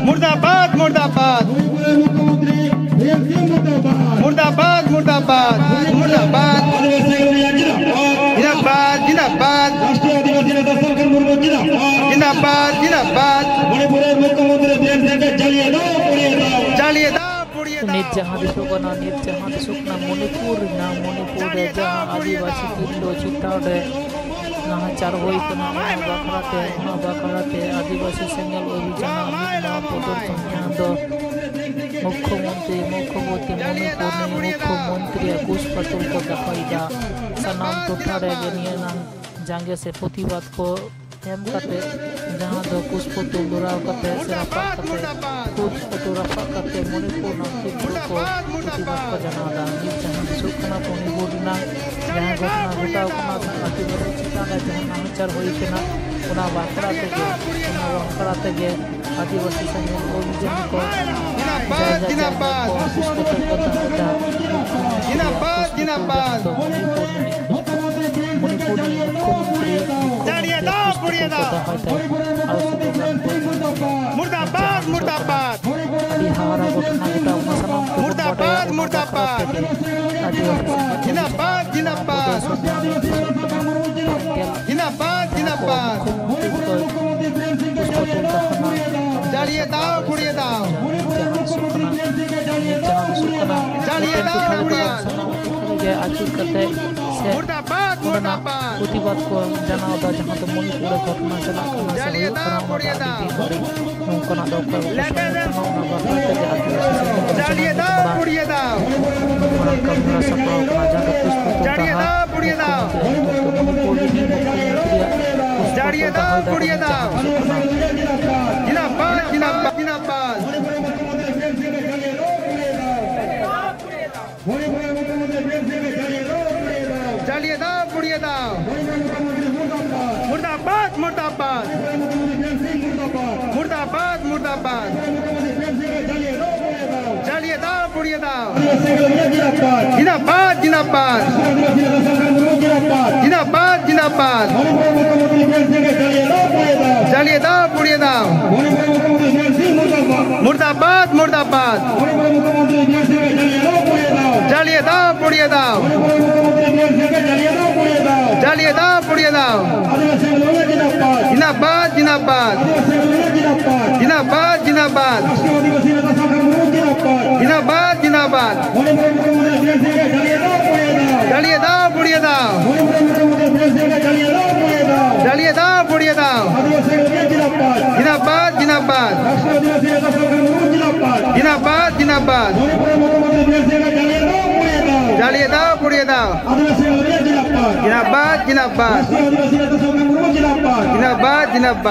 मुर्दाबाद मुर्दाबाद मुर्दाबाद मुर्दाबाद मुर्दाबाद जिंदाबाद जिंदाबाद जिंदाबाद जिंदाबाद नित जहाँ दिसोगना मणिपुर जहाँ आदिवासी तिरलो चिताड़े नाहाचार होइकना बाखराते आदिवासी सेंगल अभियान प्रदर्शन मुख्यमंत्री मुख्यमंत्री पुष्पतुल को दखाईदा सानाम टोठारे जांगे से प्रतिवाद को एम करते जहाँ दो पुष्पतुल दुराव करते से रफा करते मणिपुर नागरिक को प्रतिवाद को जनादा नित जहाँ दिसोगना मणिपुर जहाँ घटना घटाव आदिवासी चिताने जहाँ नाहाचार होइकना उना बाखराते आदिवासी संघर्ष अभियान को मुर्दाबाद मुर्दाबाद मुर्दाबाद मुर्दाबाद जिंदाबाद जिंदाबाद जिंदाबाद जिंदाबाद जालिए दाव पुड़िए दाव जालिए दाव पुड़िए आचुर करते मुर्दाबाद मुर्दाबाद प्रतिवाद को जनावदा जहाँ तो मणिपुर घटना चला जालिए दाव पुड़िए दाव जालिए दाव पुड़िए दाव जालिए दाव पुड़िए दाव जिंदाबाद जिंदाबाद जिंदाबाद जालिए दाव पुड़िए दाव मुर्दाबाद मुर्दाबाद मुर्दाबाद मुर्दाबाद जालिए दाव पुड़िए दाव जिंदाबाद जिंदाबाद जिंदाबाद जिंदाबाद जालिए दाव पुड़िए दाव मुर्दाबाद मुर्दाबाद जालिए दाव पुड़िए दाव जालिए दाव पुड़िए दाव जिंदाबाद जिंदाबाद जिंदाबाद जिंदाबाद जिंदाबाद जिंदाबाद जालिए दाव पुड़िए दाव जालिए दाव पुड़िए दाव जिंदाबाद जिंदाबाद जिंदाबाद जिंदाबाद जालिए दाव पुड़िए दाव जिंदाबाद जिंदाबाद जिंदाबाद जिंदाबाद